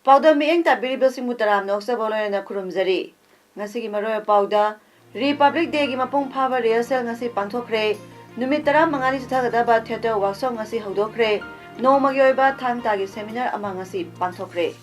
Pauda mieng tabiribasi mutaram noksa boloy na kurumzari. Ngasi ki maroy pauda Republic Day gi mapung phaba rehearsal ngasi pangthokre. Numit tara mangani sithagadaba theater workshop ngasi hodokre. Nomagi oiba thangta gi seminar ama ngasi pangthokre.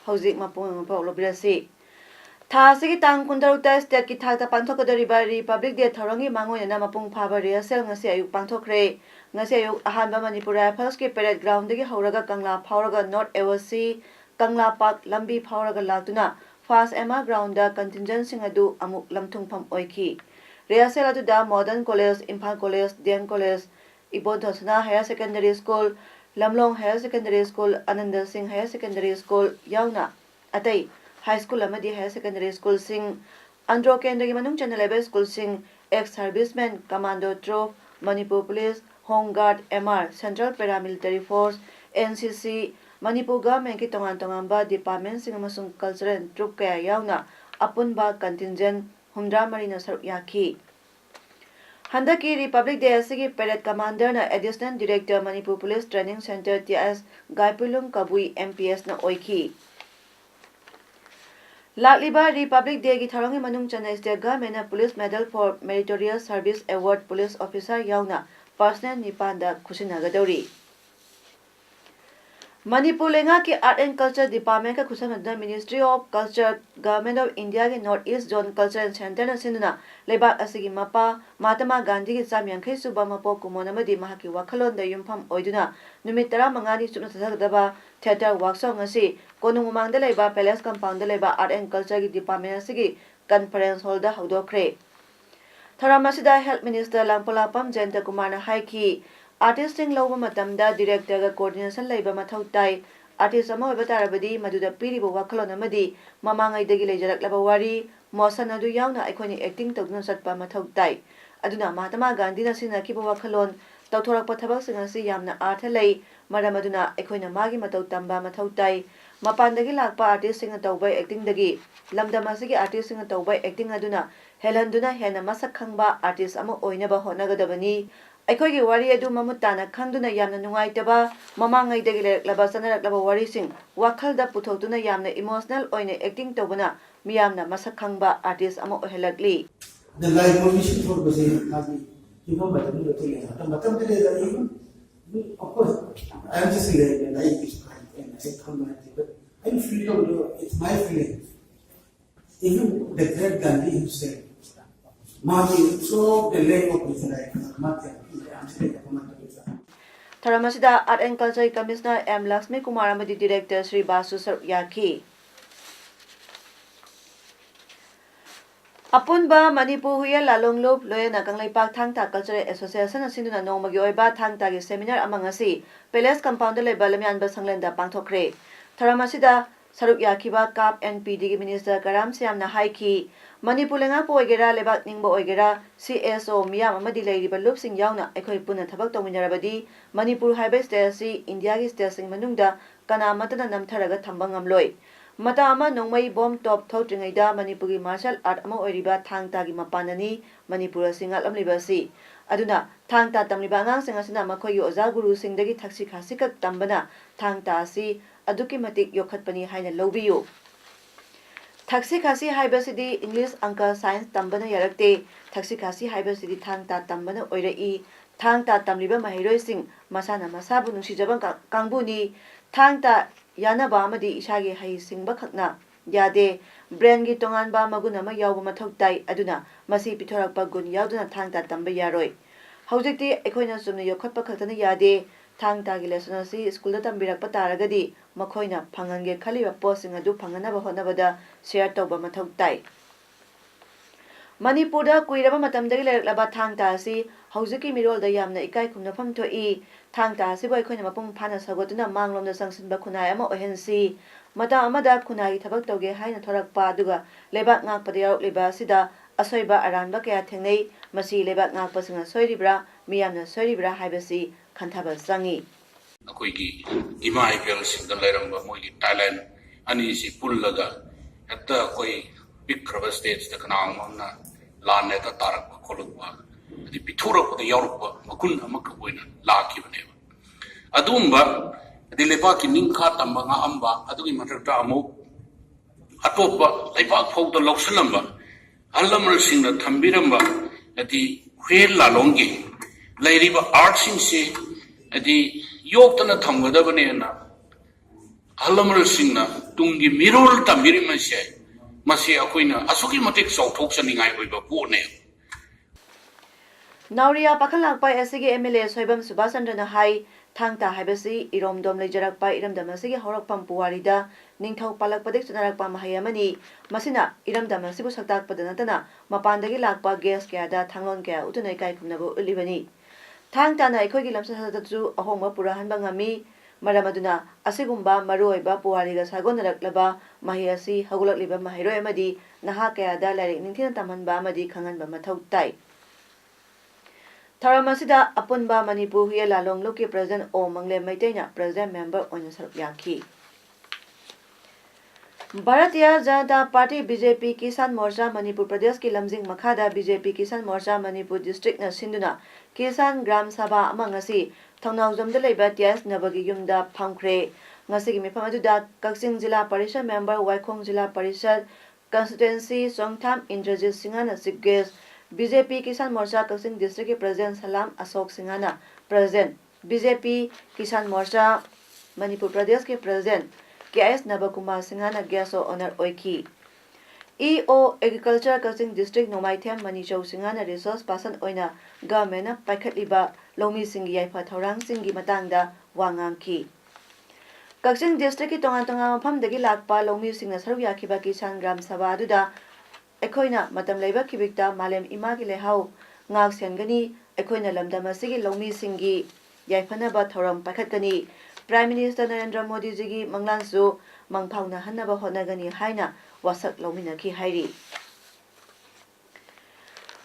Hojik mapung lobirasi. Thasigi tang kundaruta state ki thakta pangthokadariba Republic Day thorangi mangoyana mapung phaba rehearsal ngasi ayuk pangthokre. Ngasi ayuk ahanba Manipur Rifles ki parade ground dagi hauraga Kangla phauraga North Awasi Kangla Park Lambi Phauraga Latuna Fast Emma Ground da contingent sing adu amuk lamthungpham oiki. Rehearsal aduda Modern College, Imphal College, DM College, Ibodhasana Higher Secondary School, Lamlong Higher Secondary School, Ananda Singh Higher Secondary School yauna atai high school amadi higher secondary school sing Andro Kendra gi manung channel level school sing ex servicemen commando troop Manipur Police Home Guard MR Central Paramilitary Force NCC Manipur government ki tongan-tonganba department sing amasung cultural troop kaya yauna apunba contingent humdra marina saruk yaki. Handaki Republic Day asigi parade commander na additional director Manipur Police Training Center TS Gaipulung Kabui MPS na oiki. Lakliba Republic Day gi tharangi manung Chennai State Government na Police Medal for Meritorious Service Award Police Officer yauna personal nipanda khusinagadori. Manipur lenga ki Art and Culture Department ka khusamna Ministry of Culture Government of India ki North East Zone Cultural Center na sinduna lebak asigi mapa Mahatma Gandhi ki chamyankhai suba mapo kumona madi mahaki wakhalon da yumpham oiduna numit 15 chupna sasagadaba theater workshop ngasi konung umang da leba Palace Compound da leba Art and Culture ki Department asigi conference hall da hodokre. Tharamasida Health Minister Langpolapam Jayanta Kumar na haiki Artisting loba matamda director ga coordination laiba mathau tai artist ama oiba tarabadi maduda piriba wakhalon amadi mamangai dagi leijaraklaba wari mosan adu yauna aikoni acting tawduna satpa mathau tai aduna Mahatma Gandhi na sinakiba wakhalon tawthorakpa thabak singasi yamna artha lei maram aduna aikoina magi matau tamba mathau tai mapandagi lakpa artist singa tawbai acting dagi lamdamasigi artist singa tawbai acting aduna helanduna hena masak khangba artist ama oinaba honagadabani Aikoi wari adu mamutana khanduna yamna nungaitaba mamangai dagi leklaba sanaraklaba warising wakhalda puthotuna yamna emotional oine acting tawbana miyamna masak khangba artist ama ohelakli the live mission for the happy even but the thing matam de of course I am just saying that I is and I come but I feel it's my feeling even the great Gandhi himself Mami so the lane of his life Tharamasida Art and Culture Commissioner M. Lakshmi Kumar amadi Director Sri Basu Sarukyaki. Apunba Manipur Huya Lalonglop Loyana Kanglaipak Thangta Cultural Association asinduna nomagi oiba thangta gi seminar amangasi Palace Compound leba lamyanba sanglenda pangthokre. Tharamasida Sarukyaki Kap NPD gi Minister Karam Siamna haiki Manipur lenga po oigera lebak ningba oigera CSO miyam amadi leiriba lupsing yauna aikoi puna thabak tawminarabadi Manipur haiba state si India gi state sing manungda kana matana namtharaga thamba ngamloi mata ama nongmai bomb top thotringaida Manipur gi martial art ama oiriba thangta gi mapanani Manipur singal amliba si aduna thangta tamliba ngang singasina makhoi gi oza guru singdagi thaksi khasika tambana thangta si aduki matik yokhatpani haina lobiyu Taxi Kasi Haibasidi English Anka Science Tambana Yarakte Taxi Kasi Haibasidi Thangta Tambana Oirai Thangta Tamliba Mahiroi Sing Masana Masabu Nushijaban Kangbuni Thangta Yanaba Amadi Ishagi Hai Singba Khakna Yade Brandgi Tonganba Magunama Yauba Mathau Tai Aduna Masi Pitorakpa Gun Yauduna Thangta Tamba Yaroi Haujikti Ekoina Sumna Yokotpa Khaktana Yade Thangta gi lesson si school da tambirakpa taragadi makhoina phangange khaliba posting adu phanganaba honabada share tawba mathau tai Manipurda kuiraba matamdagi lerlaba thangta asi haujiki mirolda yamna ikai khumnafam thoi thangta asi boi khoina mapung phana sagotuna manglomda sangsinba khunai ama ohensi mata amada khunai thabak toge haina thorakpa aduga lebak ngakpada yarokliba sida asoiba aranba kaya thengnei masi lebak ngakpa singa soiribra miyamna soiribra haibasi khantaba sangi अखोई इमा IPL Singh लेरंबा मोई talent अनि सी पुल्लगा हत्ता कोई पिक्रब stage तक नांग मना लाने ता तारक खोलुवा अदि पिथुरक द यौरप मकुन अमक कोइना लाखि बने अदुम्बा अदि लेपा कि निंखा तंबा nga amba अदुगि मथकटा अमु अतोपा लेपा फौद लौसलंबा अल्लमल सिंह न थंबिरंबा अदि खेल लालोंगे लेरिबा आर्ट सिंह से अदि योक्तना थमगदबनेना अल्लमल सिंह न तुंगी मिरोल तमिरिमसे मसे अखोइना असुकी मतिक चौथोक्सनिंगाय ओइबा पोने Nauria pakhalakpa SG MLA Soibam Subhasandra Hai Thangta Habasi Iromdom Lejarakpa Iramdamasi Horakpam Puarida Ningthau Palakpadik Sunarakpa Mahayamani Masina Iramdamasibu Saktak Padanatana Mapandagi Lakpa Gas Gada Tanglon Ga Utunaikai Kunabu Ulibani Thangta na Ikogi Lamsatu Ahoma Purahan Bangami Maramaduna Asigumba Maroiba Puariga Sagonaraklaba Mahiasi Hagulak Liba Mahiro Amadi Nahakayada Larik Nintin Tamanba Madi Kangan Bamatau Tai Taramasida Apunba Manipur here Lalong Luki President O Mangle Maitena President Member on Yaki Bharatiya Janata Party BJP Kisan Morcha Manipur Pradesh ki Lamjing Makhada BJP Kisan Morcha Manipur District na Sinduna Kisan Gram Sabha amangasi Thongnaujamda leiba Tias Nabagi Yumda Phamkre ngasi gi mifam aduda Kaksing Jila Parishad Member Waikhong Jila Parishad Constituency Songtham Indrajit Singhana Sigges BJP Kisan Morcha Kaksing District ki President Salam Asok Singhana President BJP Kisan Morcha Manipur Pradesh ki President KS Nabakumar Singhana Gaso Honor Oiki EO Agriculture Kaksing District Nomaithem Manichau Singhana Resource Person Oina Government Paikhatliba Lomi Singhi Yaifa Thaurang Singhi Matangda Wangangki Kaksing District ki tonga mafamdagi lakpa Lomi Singna Saru Yakiba Kisan Gram Sabha aduda Ekoina matam leiba kibikta Malem Imagi lehau ngak sengani Ekoina lamdam asigi Lomi Singhi Yaifanaba Thauram Paikhatgani Prime Minister Narendra Modi ji manglansu mangphawna hanaba honagani haina wasak lominaki hairi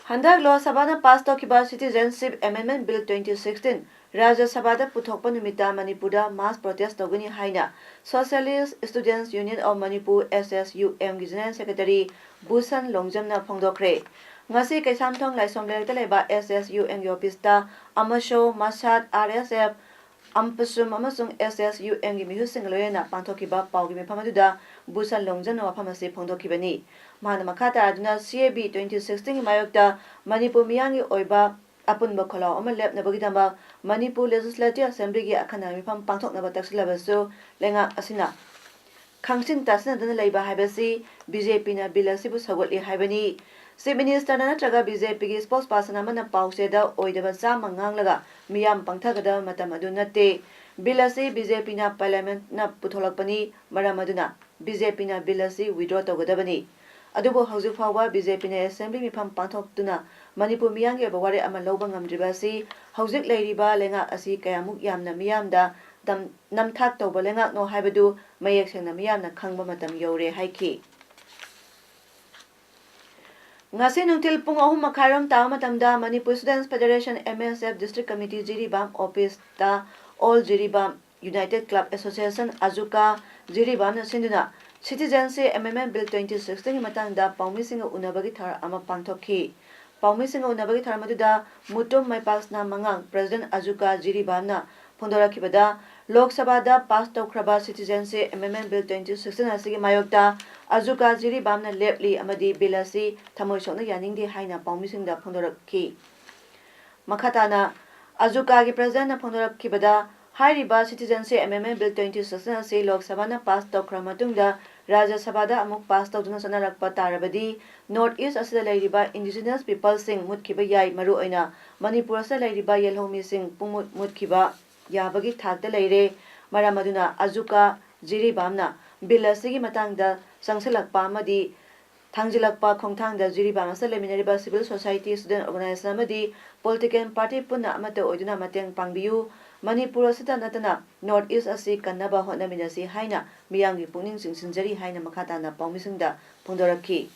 Handak Law Sabha pass tokiba Citizenship Amendment Bill 2016 Rajya Sabha puthokpa numita Manipurda mass protest togani haina Socialist Students Union of Manipur SSUM gi General Secretary Busan Longjamna phongdokre ngasi kaisamthong laisomler leba SSUM office amasho Masad RSF Ampasum amasung SSUM gi mihusing loyena pangthokiba pawgi mepamaduda Busan Longjamna waphamasi phongdokibani Mahana Makhata aduna CAB 2016 mayokta Manipur miyangi oiba apunba kholaw ama lepnabagidamba Manipur Legislative Assembly gi akhana mifam pangthoknaba taksilabasu lenga asina Khangsin tasna dana leiba haibasi BJP na bilasibu sagotli haibani Chief Minister na natraga BJP gi spokesperson amana pauseda oidaba sama nganglaga miyam pangthagada matam adu natte bilasi BJP na parliament na putholakpani maramaduna BJP na bilasi withdraw togodabani adubo hauju fawa BJP na assembly mifam pangthoktuna Manipur miyangi bawari ama lawba ngamdribasi haujik leiriba lenga asi kayamuk yamna miyamda namthak tawba lenga no haibadu mayek sengna miyamna khangba matam yore haiki ngasi nungtil pung ahum makharam taw matamda Manipur Students Federation MSF District Committee Jiribam Office ta All Jiribam United Club Association Azuka Jiribam na sinduna Citizenship Amendment Bill 2016 matangda paumisinga unabagi thar ama pangthokhi paumisinga unabagi thar maduda mutum maipasna mangang President Azuka Jiribamna phondorakibada Lok Sabha da pass tawkraba Citizenship Amendment Bill 2016 asigi mayokta Azuka Jiribamna lepli amadi bilasi thamoisokna yaningdi haina paumisingda phondorakhi makhatana Azuka gi President na phondorakibada Hairiba Citizenship Amendment Bill 2016 asi Lok Sabha na pass tawkra matungda Rajya Sabha da amuk pass tawduna sanarakpa tarabadi North East asida leiriba indigenous people sing mutkiba yai maru oina Manipur asida leiriba yelhomi sing pumut mutkiba yabagi thakta leire maramaduna Azuka Jiribamna bill asigi matangda sangsalakpa amadi Thangzilakpa Khongthangda Jiriba Masa Leminariba Civil Society Student Organization Amadi Political Party Punna Amata Oiduna Mateng Pangbiu Manipur asita natana North East asi kannaba hotnaminasi haina miyangi puning singsinjari haina makhatana paumisingda phongdoraki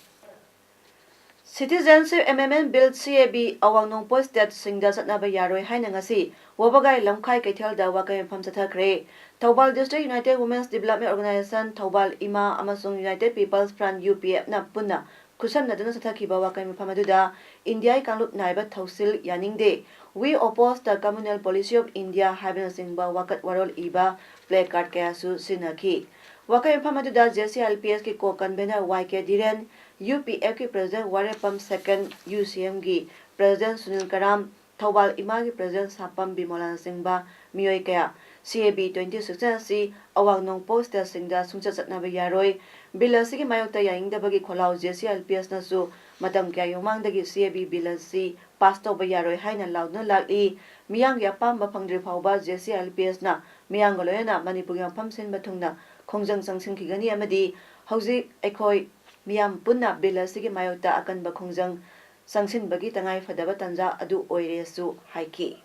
Citizenship Amendment Bill CAB awang nongpo state singda satnaba yaroi haina ngasi wabagai lamkhai kaithelda wakai pham sathakre Thoubal District United Women's Development Organization Thoubal Ima amasung United People's Front UPF na punna kusam naduna sathakiba wakai pham aduda India kanlup naiba thausil yaningde We oppose the communal policy of India Habina Singba Wakat Warol Iba placard Kayasu Sinaki. Wakai Pamaduda JCLPS ki co-convener YK Diren, UPF ki President Warepam II UCM ki President Sunil Karam, Thoubal Ima ki President Sapam Bimolan Singba, Mioy Kaya, CAB 2016 si awang nong post da singda sungsat na bayaroi, bilasi ki mayokta yaingda bagi kholau JCLPS na su matam kaya yomangdagi CAB bilasi Pasto Bayaroi Haina Loudna Laki, Miang Yapam Bapangdri Pauba, JCLPS na, Miang Goloyana, Manipurian Pamsin Batungna, Kongjang Sangsing Kigani Amadi, Hausi Ekoi, Miam Punna, Bilasiki Mayota Akan Bakongjang, Sangsin Bagi Tangai Fadaba Tanja, Adu Oiresu, Haiki.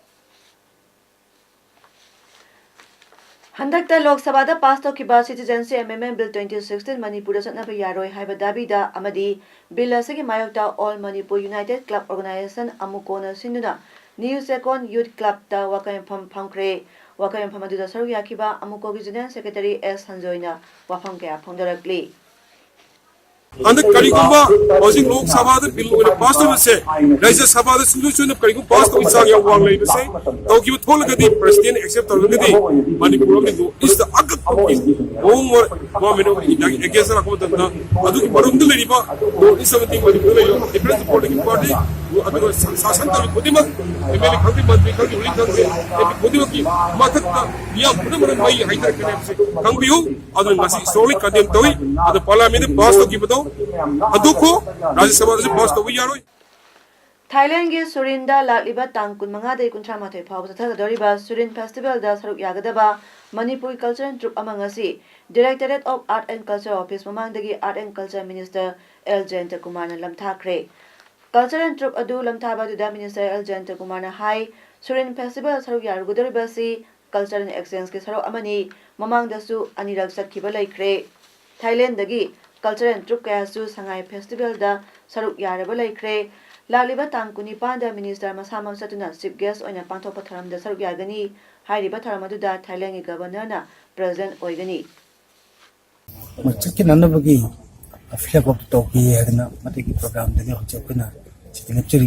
Handakta Lok Sabha Pasto Kiba Citizenship Amendment Bill 2016 Manipur Satna Yaroi Haiba Dabida Amadi Bill Asigi Mayokta All Manipur United Club Organization Amukona Sinduna New Second Youth Club Ta Wakayam Pamkre Wakayam Pamaduda Saru Yakiba Amuko General Secretary S Hanjoina Wafam Kaya Pondarakli Anda karigumba housing Lok Sabha da bill with pass to say Rajya Sabha da solution of karigum pass to isang ya wang lai say Tokyo thol gadi president accept tor gadi Manipur mi do is the agak more meno against la ko da adu barum de riba is something Manipur yo different political party adu sasan ta kodima emeli khandi mantri khandi uli khandi e kodima ki mathak ta ya budam mai haidar kane se khangbiu adu ngasi solid kadem toy adu parliament pass to ki Aduko, Rajya Sabha is passed over Yaroi. Thailand ge Surinda Lakliba Tangkun Mangade Kuntramate Pau Doriba Surin Festival da Saruk Yagadaba Manipur Culture and Troop Amangasi Directorate of Art and Culture Office Mamandagi Art and Culture Minister L. Jayanta Kumar Lam Thakre Culture and Troop Adu Lam Thaba Minister L. Jayanta Kumar Hai Surin Festival Saruk Yarugudoriba Si Culture and Exchange ke Saruk Amani Mamang Dasu Anirag Sakhiba Laikre Thailand dagi Culture and Troop Kayasu Sangai Festival da Saruk Yaraba Laikre Laliba Tangkuni Panda Minister Masamam Satuna Chief Guest on a Panto Pataram da Saruk Yagani Hari Bataramadu Thailand Governor na President Oigani Machikin Anabagi a flip of Toki and Matiki program the Jokuna lecture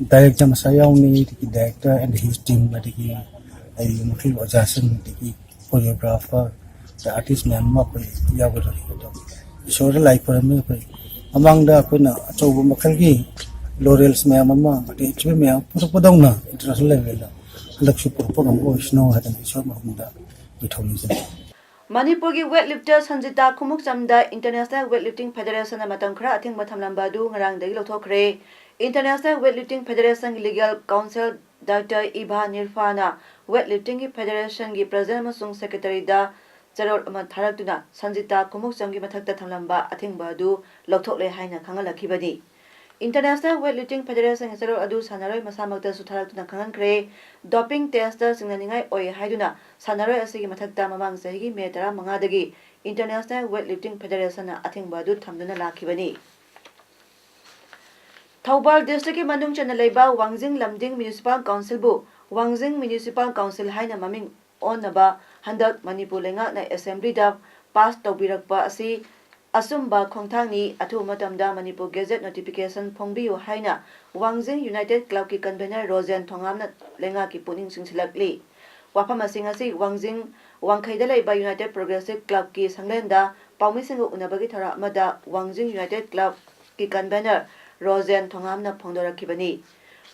Director Masayoni, the director and his team Matiki a Mukil Ojasan, the choreographer, the artist Myanmar Yago. So like for me among the Kuna Chobu Makalgi, Laurels Mama, Mea, Putapodona, international level, Luxury Program, Snow had an issue of the Manipurgi Weightlifters Hanjita Kumuk Samda International Weightlifting Federation Matangkra Ating Matamlambadu Ngarang Dagi Lotokre International Weightlifting Federation Legal Council Dr. Iba Nirfana Weightlifting Federation gi President Masung Secretary da Jarol Amat Tharakuna Sanjita Kumuk Samgi Mathakta Thamlamba Atingbadu Lokthokle Haina Kangalakibadi International Weightlifting Federation Jarol Adu Sanaroi Masamakta Sutharakuna Kangankre Doping Tester Singnaningai Oi Haiduna Sanaroi Asigi Mathakta Mamang Sahi Metara Mangadagi International Weightlifting Federation Atingbadu Thamduna Lakibani Thoubal District Manung Chanalaiba Wangjing Lamding Municipal Council Bu Wangjing Municipal Council Haina Maming Onaba Handak Manipur Lenga na Assembly da pass tawbirakpa asi asumba khongthangni athu matamda Manipur Gazette notification phongbiu haina Wangjing United Club ki convener Rosen Thongamna Lenga ki puning singsilakli wafam asing asi Wangjing Wangkhaida laiba United Progressive Club ki sanglenda paumising unabagi thara amada Wangjing United Club ki convener Rosen Thongamna phongdorakibani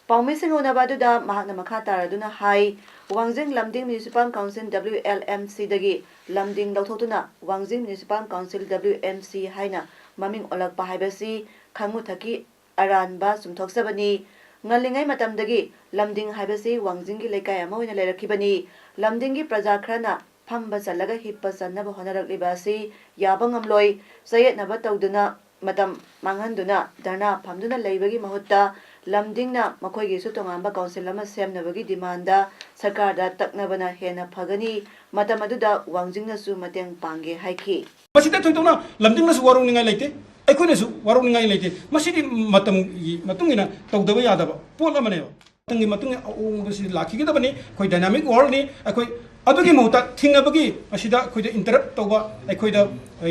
Paumising unabadu da mahakna makhatara duna hai Wangjing Lamding Municipal Council WLMC dagi Lamding Lautotuna Wangjing Municipal Council WMC haina maming olak pahaibasi khangmu thaki aranba sumthoksabani ngalingai matam dagi Lamding haibasi Wangjing gi lekai ama oina lerakibani Lamding gi praja khrana phamba chalaga hippa channa ba honarak libasi yaba ngamloi sayet naba tawduna matam manghanduna dharna phamduna leibagi mahutta lamdingna makhoi gi su tongamba council ama semnabagi demanda sarkar da taknabana hena phagani matam aduda wangjingna su mateng pangge haiki masida thongtona lamdingna su warungningai leite ꯑꯩꯈꯣꯏꯅꯁꯨ ꯋꯥꯔꯧꯅꯤꯡꯉꯥꯏ ꯂꯩꯇꯦ ꯃꯁꯤꯗꯤ ꯃꯇꯝꯒꯤ ꯃꯇꯨꯡꯏꯟꯅ ꯇꯧꯗꯕ ꯌꯥꯗꯕ ꯄꯣꯠ ꯑꯃꯅꯦꯕ ꯃꯇꯝꯒꯤ ꯃꯇꯨꯡ ꯑꯍꯣꯡꯕꯁꯤ ꯂꯥꯛꯈꯤꯒꯗꯕꯅꯤ ꯑꯩꯈꯣꯏ ꯗꯥꯏꯅꯥꯃꯤꯛ ꯋꯥꯔꯜꯗꯅꯤ ꯑꯩꯈꯣꯏ ꯑꯗꯨꯒꯤ ꯃꯍꯨꯠꯇ ꯊꯤꯡꯅꯕꯒꯤ ꯃꯁꯤꯗ ꯑꯩꯈꯣꯏꯗ ꯏꯟꯇꯔꯞ ꯇꯧꯕ ꯑꯩꯈꯣꯏꯗ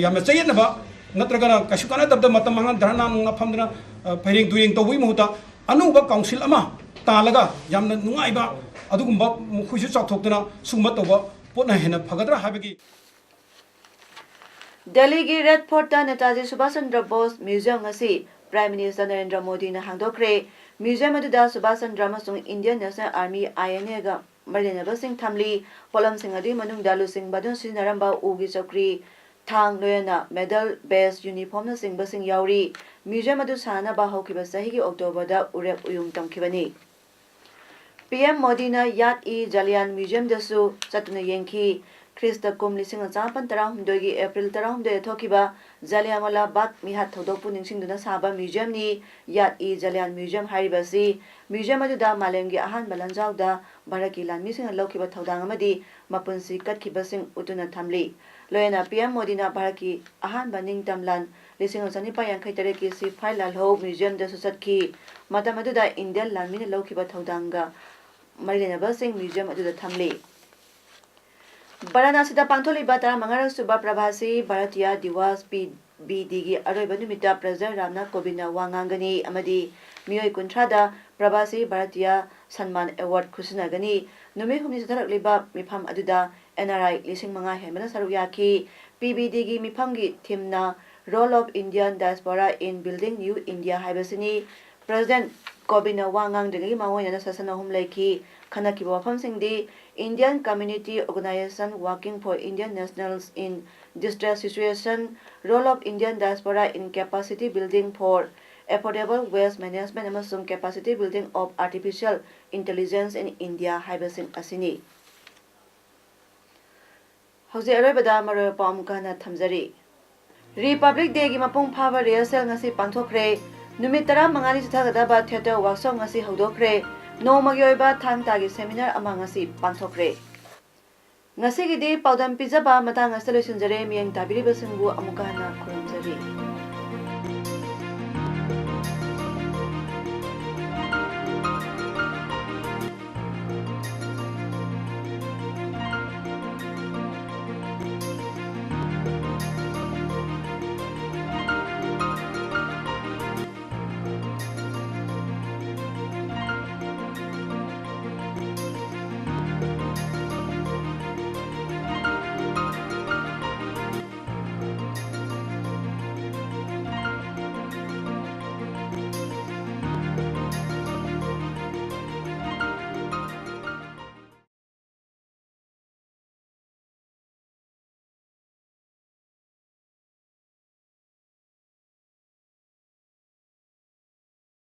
ꯌꯥꯝꯅ ꯆꯌꯦꯠꯅꯕ ꯅꯠꯇ꯭ꯔꯒꯅ ꯀꯩꯁꯨ ꯀꯥꯟꯅꯗꯕꯗ ꯃꯇꯝ ꯃꯥꯡꯍꯟ ꯙꯔꯅꯥ ꯅꯨꯡꯅ ꯐꯝꯗꯅ ꯐꯩꯔꯦꯡ ꯇꯨꯔꯦꯡ ꯇꯧꯕꯒꯤ ꯃꯍꯨꯠꯇ ꯑꯅꯧꯕ ꯀꯥꯎꯟꯁꯤꯜ ꯑꯃ ꯇꯥꯜꯂꯒ ꯌꯥꯝꯅ ꯅꯨꯡꯉꯥꯏꯕ ꯑꯗꯨꯒꯨꯝꯕ ꯃꯈꯣꯏꯁꯨ ꯆꯥꯎꯊꯣꯛꯇꯅ ꯁꯨꯒꯨꯝꯕ ꯇꯧꯕ ꯄꯣꯠꯅ ꯍꯦꯟꯅ ꯐꯒꯗ꯭ꯔꯥ ꯍꯥꯏꯕꯒꯤ Delhi ki Red Fort ta Netaji Subhash Chandra Bose Museum ngasi Prime Minister Narendra Modi na hangdokre museum aduda Subhash Chandra amasung Indian National Army INA ga marinaba sing thamli polam sing adi manung dalu sing badun sinaramba ugi chokri thang loyana medal base uniform na sing basing yauri museum adu sana ba hokiba sahi ki October da urek uyung tamkibani PM Modi na Yad-e-Jalian Museum dasu chatuna yengki Krista kum lising chapan tarahum dogi April tarahum de thokiba Jallianwala Bagh mihat thodokpu ningsingduna saba museum ni Yad-e-Jalian Museum haribasi museum aduda malemgi ahan balanjau da Bharaki lanmi sing lokiba thodang amadi mapunsi katkiba sing utuna thamli loyana PM Modi na Bharaki ahan baning tamlan lising chani pa yang khaitare ki si phai lalho museum da susatki matam aduda Indian lanmi na lokiba thodanga marinaba sing museum aduda thamli Varanasi da pangtholiba tara mangarang suba prabhasi Bharatiya Divas PBD gi aroiba numita President Ramnath Kovind na wangangani amadi miyoi kunthra da prabhasi Bharatiya Sanman Award khusinagani numi humni sutharakliba mifam aduda NRI lising manga hemana saruk yaki PBD gi mifam gi thimna Role of Indian Diaspora in Building New India haibasini President Kovind na wangangdagi mawoina sasana hum laiki Khanaki wafam singdi Indian Community Organization Working for Indian Nationals in Distress Situation, Role of Indian Diaspora in Capacity Building for Affordable Waste Management amasung Capacity Building of Artificial Intelligence in India haibasing asini. Hauze aroibada maro pamukana thamjari. Republic Day gi mapung phaba rehearsal ngasi pangthokre numit 15 chuthagadaba theater workshop ngasi hodokre No Magyoiba Thang Tagi Seminar among ngasi pangthokre. Ngasi gidi paudam pizaba matang solution jare miyang tabiri basungbu amukana kurumjari.